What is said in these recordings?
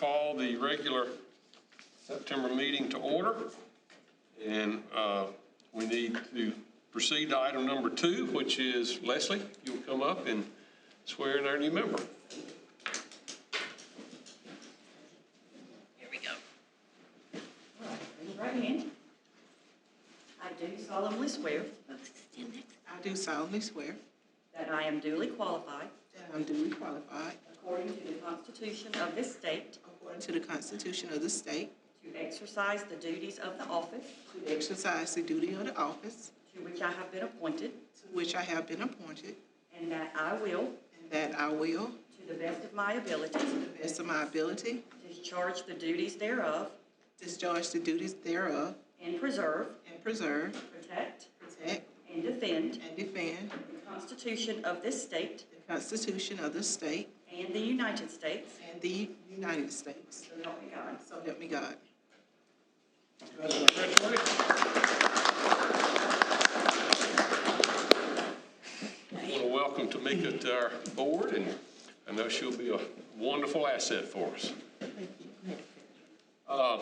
call the regular September meeting to order. And we need to proceed to item number 2, which is Leslie, you'll come up and swear in our new member. Here we go. All right, raise your right hand. I do solemnly swear I do solemnly swear that I am duly qualified, that I am duly qualified, according to the Constitution of this state, according to the Constitution of the state, to exercise the duties of the office to exercise the duty of the office to which I have been appointed, to which I have been appointed, and that I will, to to the best of my ability, the best of my ability, discharge the duties thereof, discharge the duties thereof, and preserve, protect, and defend and defend the Constitution of this state the Constitution of the state and the United States. and the United States. So help me God. So help me God. I want to welcome Tamika to our board, and I know she'll be a wonderful asset for us. We're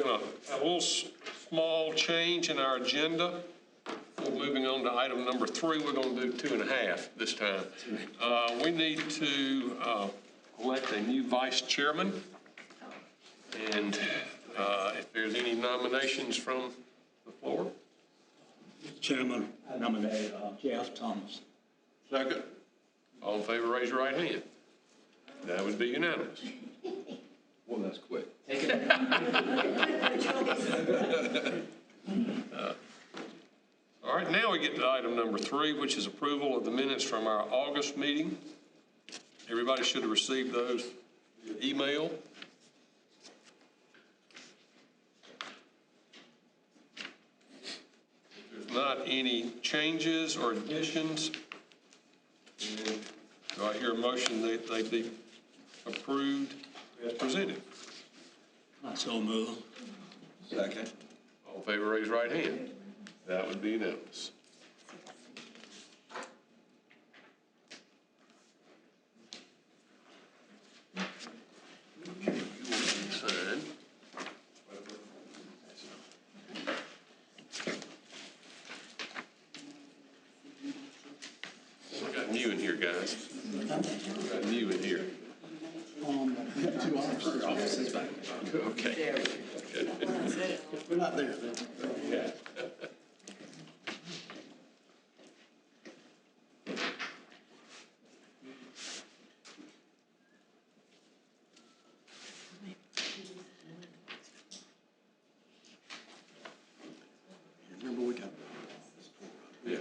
going to have a little small change in our agenda. Before moving on to item number 3, we're going to do 2.5 this time. We need to elect a new vice chairman, and if there's any nominations from the floor. Mr. Chairman, I nominate Jeff Thomas. Second. All in favor, raise your right hand. That would be unanimous. Well, that's quick. All right, now we get to item number 3, which is approval of the minutes from our August meeting. Everybody should have received those via email. If there's not any changes or additions, then do I hear a motion that they be approved as presented? I so move. Second. All in favor, raise your right hand. That would be unanimous. I got new in here, guys. I got new in here. We got 2 offices back. Okay. We're not there. Yeah. Remember, we got. Yeah.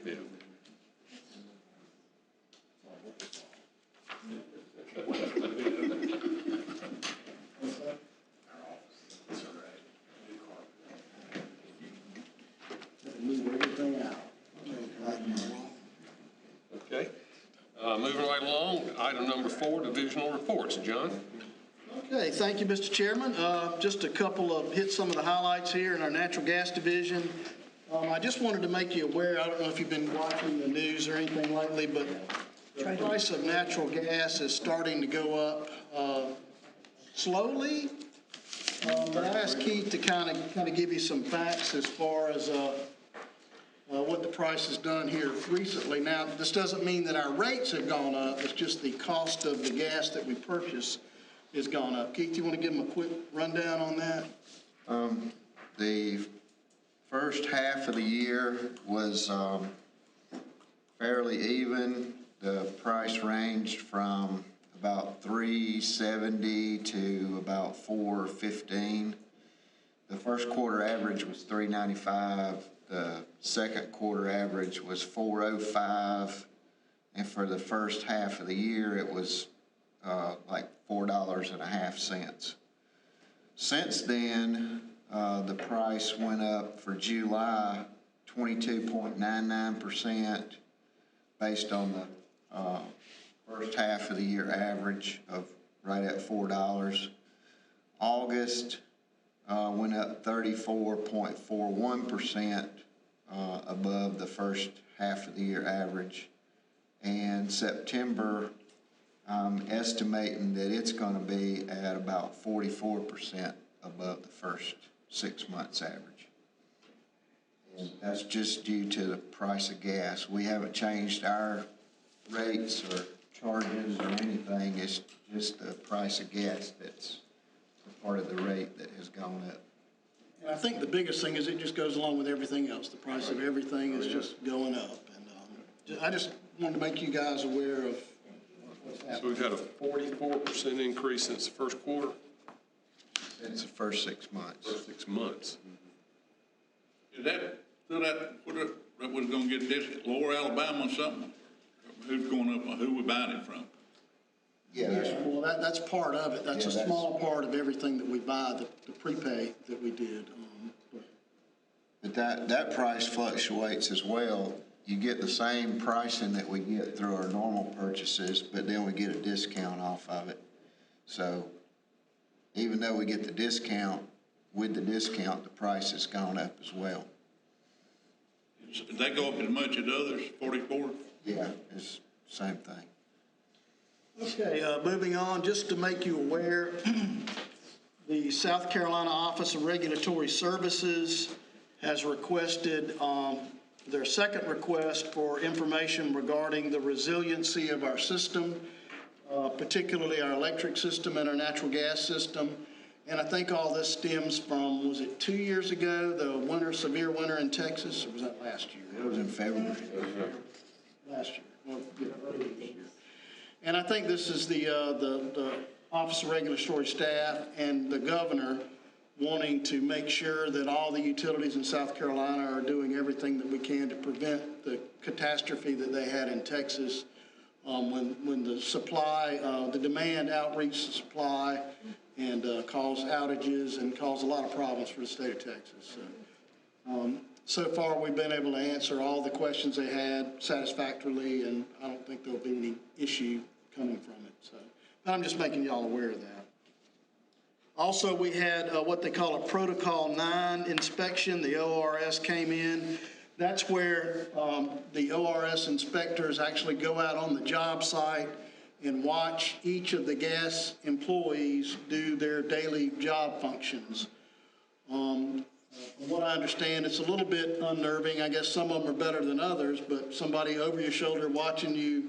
Yeah. Move everything out. Okay. Moving right along, item number 4, divisional reports. John? Okay, thank you, Mr. Chairman. Just a couple of, hit some of the highlights here in our natural gas division. I just wanted to make you aware, I don't know if you've been watching the news or anything lately, but the price of natural gas is starting to go up slowly. But I asked Keith to kind of give you some facts as far as what the price has done here recently. Now, this doesn't mean that our rates have gone up. It's just the cost of the gas that we purchase has gone up. Keith, you want to give them a quick rundown on that? The first half of the year was fairly even. The price ranged from about $3.70 to about $4.15. The first quarter average was $3.95. The second quarter average was $4.05. And for the first half of the year, it was like $4.50. Since then, the price went up for July 22.99% based on the first half of the year average of right at $4. August went up 34.41% above the first half of the year average. And September I'm estimating that it's gonna be at about 44% above the first 6 months average. And that's just due to the price of gas. We haven't changed our rates or charges or anything. It's just the price of gas that's a part of the rate that has gone up. And I think the biggest thing is it just goes along with everything else. The price of everything is just going up. And I just wanted to make you guys aware of what's So happening. we've had a 44% increase since the first quarter, It's the first 6 months. first 6 months. Is that, so that was gonna get this, Lower Alabama or something? Who's going up, who we buying it from? Yeah, Well, that's part of it. That's a Yeah, that's- small part of everything that we buy, the prepay that we did. but that price fluctuates as well. You get the same pricing that we get through our normal purchases, but then we get a discount off of it. So even though we get the discount, with the discount, the price has gone up as well. Did they go up as much as others, 44? Yeah, it's the same thing. Okay, moving on, just to make you aware, the South Carolina Office of Regulatory Services has requested their second request for information regarding the resiliency of our system, particularly our electric system and our natural gas system. And I think all this stems from, was it 2 years ago, the severe winter in Texas, or was that last year? It was in February. Last year, well, yeah, earlier this year. And I think this is the Office of Regulatory Staff and the governor wanting to make sure that all the utilities in South Carolina are doing everything that we can to prevent the catastrophe that they had in Texas when the supply, the demand outreached the supply and caused outages and caused a lot of problems for the state of Texas. So far, we've been able to answer all the questions they had satisfactorily, and I don't think there'll be any issue coming from it. So, but I'm just making y'all aware of that. Also, we had what they call a Protocol 9 inspection. The ORS came in. That's where the ORS inspectors actually go out on the job site and watch each of the gas employees do their daily job functions. From what I understand, it's a little bit unnerving. I guess some of them are better than others, but somebody over your shoulder watching you,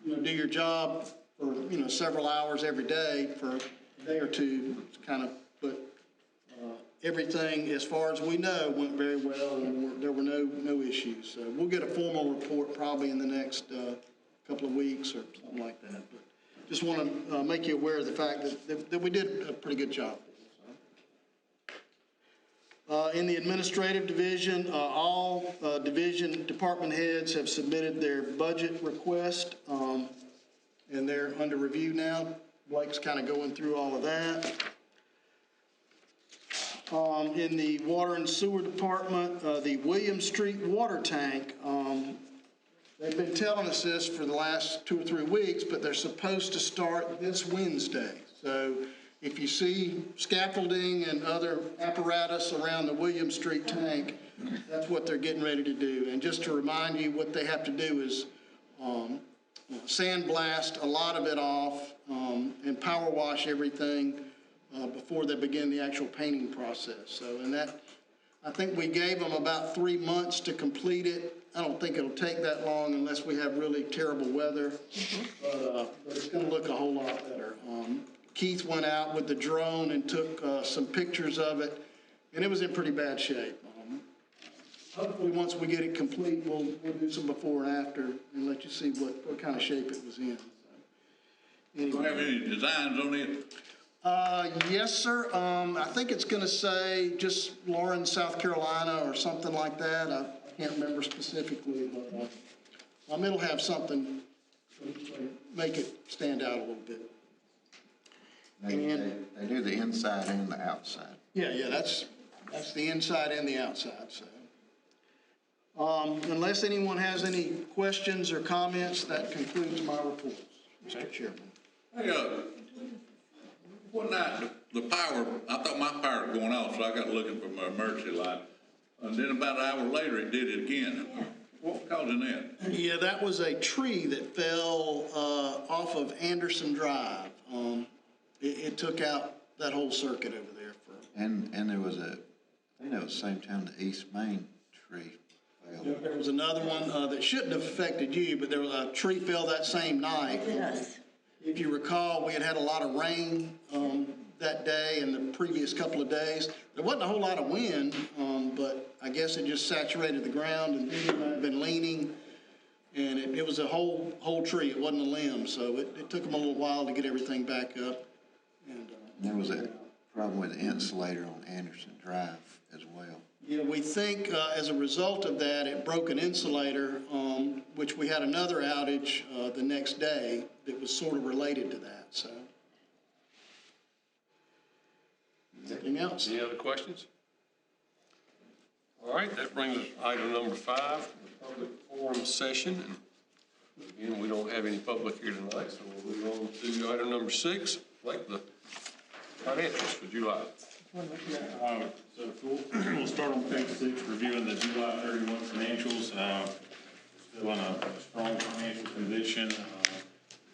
do your job for, several hours every day for a day or two, it's kind of, but everything, as far as we know, went very well, and there were no issues. So we'll get a formal report probably in the next couple of weeks or something like that. But just want to make you aware of the fact that we did a pretty good job. In the administrative division, all division department heads have submitted their budget request, and they're under review now. Blake's kind of going through all of that. In the water and sewer department, the Williams Street water tank, they've been telling us this for the last 2 or 3 weeks, but they're supposed to start this Wednesday. So if you see scaffolding and other apparatus around the Williams Street tank, that's what they're getting ready to do. And just to remind you, what they have to do is sandblast a lot of it off and power wash everything before they begin the actual painting process. So, and that, I think we gave them about 3 months to complete it. I don't think it'll take that long unless we have really terrible weather, but it's going to look a whole lot better. Keith went out with the drone and took some pictures of it, and it was in pretty bad shape. Hopefully, once we get it complete, we'll do some before and after and let you see what kind of shape it was in. So, Do you have any designs on it? Yes, sir. I think it's going to say just Lawrence, South Carolina, or something like that. I can't remember specifically, but it'll have something to make it stand out a little bit. They do the inside and the outside. Yeah, that's the inside and the outside. So, unless anyone has any questions or comments, that concludes my report, Mr. Chairman. Hey, one night, the power, I thought my power was going off, so I got looking for my emergency light. And then about an hour later, it did it again. What causing that? Yeah, that was a tree that fell off of Anderson Drive. It took out that whole circuit over there for. And there was I think that was the same time the East Main tree fell. There was another one that shouldn't have affected you, but there was a tree fell that same night. Yes. If you recall, we had had a lot of rain that day and the previous couple of days. There wasn't a whole lot of wind, but I guess it just saturated the ground and it might have been leaning. And it was a whole tree. It wasn't a limb, so it took them a little while to get everything back up. And There was a problem with the insulator on Anderson Drive as well. yeah, we think as a result of that, it broke an insulator, which we had another outage the next day that was sort of related to that, so. Anything else? Any other questions? All right, that brings us to item number 5, the public forum session. And again, we don't have any public here tonight, so we'll move on to item number 6, like the financials for July. So we'll start on page 6, reviewing the July 31 financials. Still in a strong financial condition.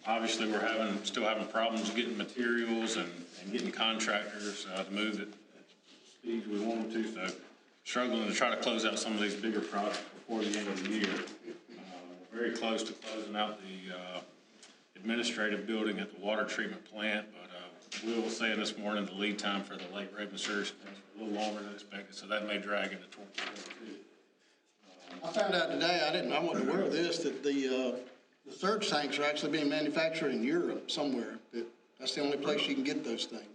Obviously, we're still having problems getting materials and getting contractors to move at the speeds we want them to. So struggling to try to close out some of these bigger projects before the end of the year. We're very close to closing out the administrative building at the water treatment plant, but Will was saying this morning the lead time for the Lake Raven surge tanks was a little longer than expected, so that may drag into 2022. I found out today, I wasn't aware of this, that the surge tanks are actually being manufactured in Europe somewhere. That's the only place you can get those things.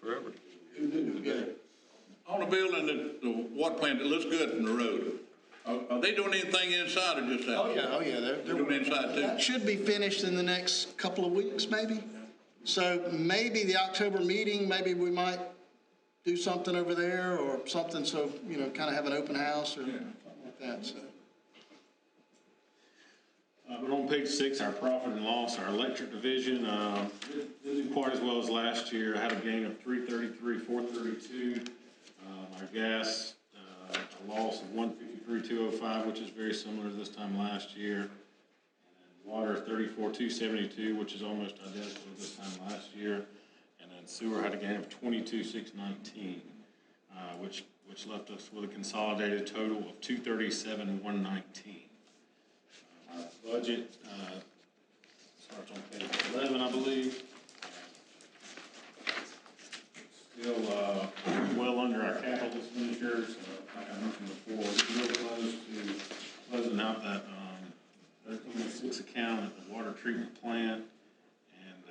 Forever. Yeah. On the building, the water plant, it looks good from the road. Are they doing anything inside or just out? Oh, yeah, They're doing inside too? That should be finished in the next couple of weeks, maybe. So maybe the October meeting, maybe we might do something over there or something, so, kind of have an open house or something like that, so. But on page 6, our profit and loss, our electric division, didn't do quite as well as last year. I had a gain of $333,432. Our gas, a loss of $153,205, which is very similar to this time last year. Water, $34,272, which is almost identical to this time last year. And then sewer had a gain of $22,619, which left us with a consolidated total of $237,119. Our budget starts on page 11, I believe. Still well under our capital expenditures. Like I mentioned before, real close to closing out that 1306 account at the water treatment plant, and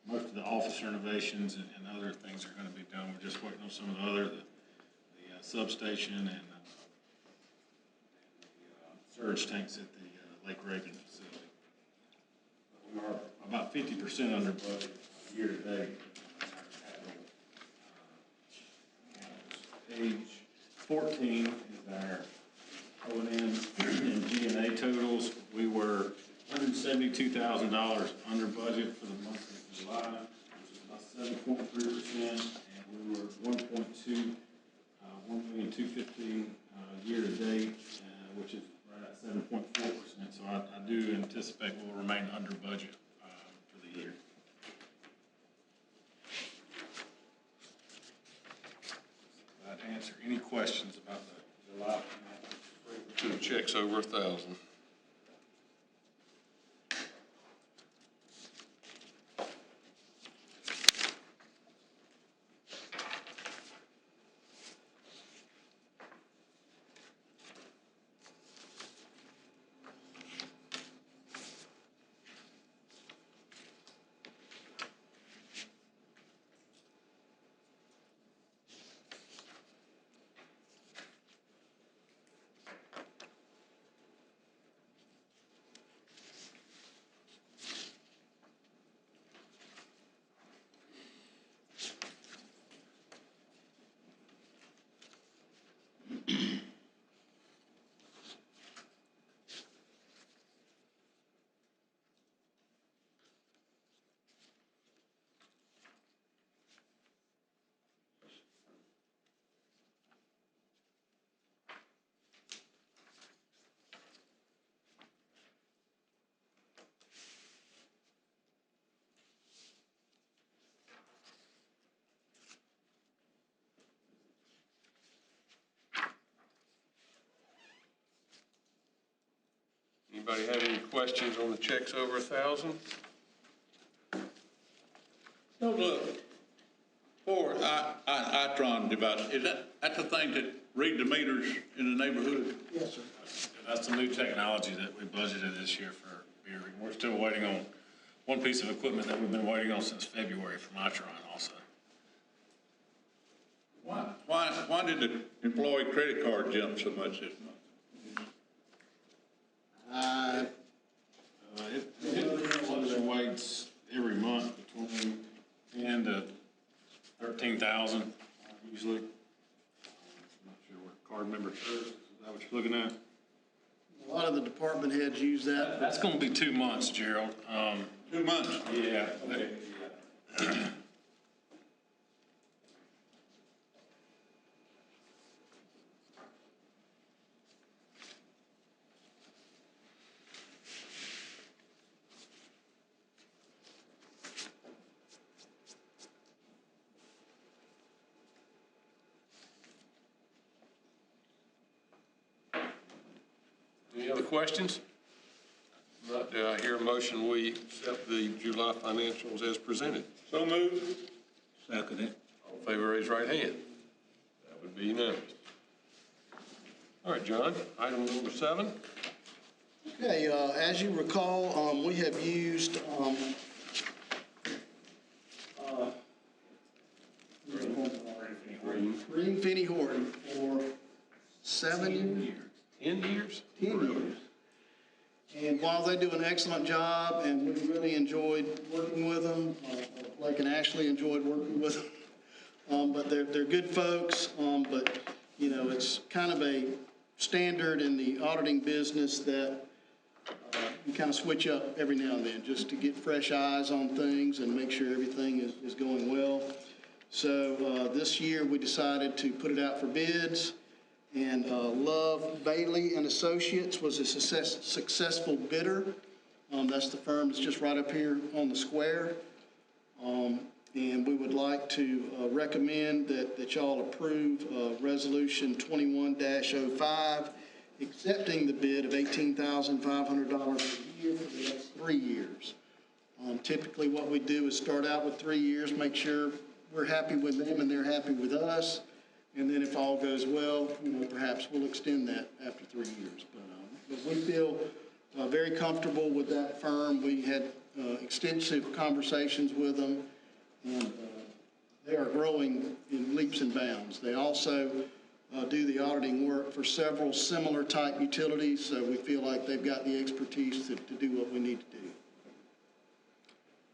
most of the office renovations and other things are going to be done. We're just waiting on some of the other, the substation and the surge tanks at the Lake Raven facility. We are about 50% under budget year to date. Page 14 is our O&M and G&A totals. We were $172,000 under budget for the month of July, which is about 7.3%, and we were 1,215,000 year to date, which is right at 7.4%. So I do anticipate we'll remain under budget for the year. I'd answer any questions about the July. 2 checks over 1,000. Anybody have any questions on the checks over 1,000? No, look, for Itron device, that's the thing that read the meters in the neighborhood? Yes, sir. That's the new technology that we budgeted this year for beer. We're still waiting on one piece of equipment that we've been waiting on since February from Itron also. Why did the employee credit card jump so much this month? It fluctuates every month between 10 to 13,000 usually. I'm not sure what card member service, is that what you're looking at? A lot of the department heads use that. That's gonna be 2 months, Gerald. 2 months? Yeah. Any other questions? Not, do I hear a motion we accept the July financials as presented? So moved. Second it. All in favor, raise right hand. That would be unanimous. All right, John, item number 7. Okay, as you recall, we have used, Green Finney Horton for 7 years. 10 years? 10 years. And while they do an excellent job, and we really enjoyed working with them, Blake and Ashley enjoyed working with them, but they're good folks, but, you know, it's kind of a standard in the auditing business that you kind of switch up every now and then just to get fresh eyes on things and make sure everything is going well. So this year we decided to put it out for bids. And Love Bailey and Associates was a successful bidder. That's the firm that's just right up here on the square. And we would like to recommend that y'all approve Resolution 21-05, accepting the bid of $18,500 a year for the next 3 years. Typically what we do is start out with 3 years, make sure we're happy with them and they're happy with us. And then if all goes well, you know, perhaps we'll extend that after 3 years. But we feel very comfortable with that firm. We had extensive conversations with them, and they are growing in leaps and bounds. They also do the auditing work for several similar type utilities, so we feel like they've got the expertise to do what we need to do.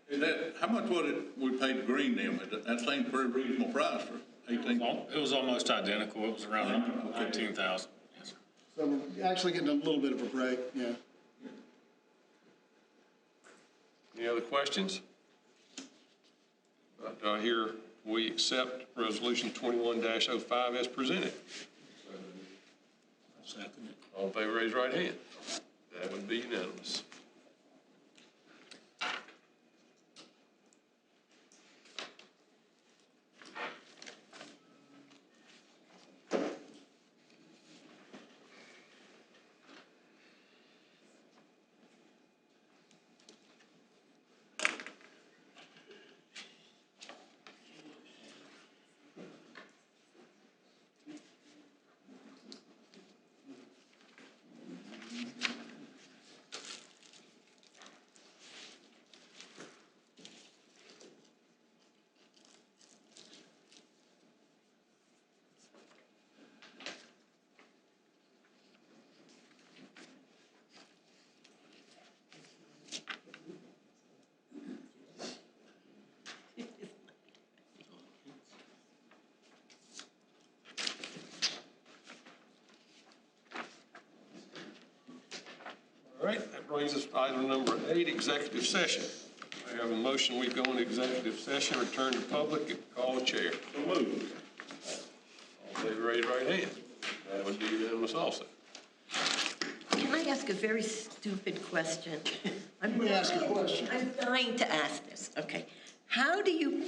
Is that, how much was it we paid Green them? That seemed a pretty reasonable price for 18. It was almost identical. It was around 15,000. Yes, sir. So we're actually getting a little bit of a break, yeah. Any other questions? Do I hear we accept Resolution 21-05 as presented? Second it. All in favor, raise right hand. That would be unanimous. All right, that brings us to item number 8, executive session. I have a motion, we go into executive session, return to public, and call the chair. So moved. All in favor, raise right hand. That would be unanimous also. Can I ask a very stupid question? Let me ask you a question. I'm dying to ask this. Okay. How do you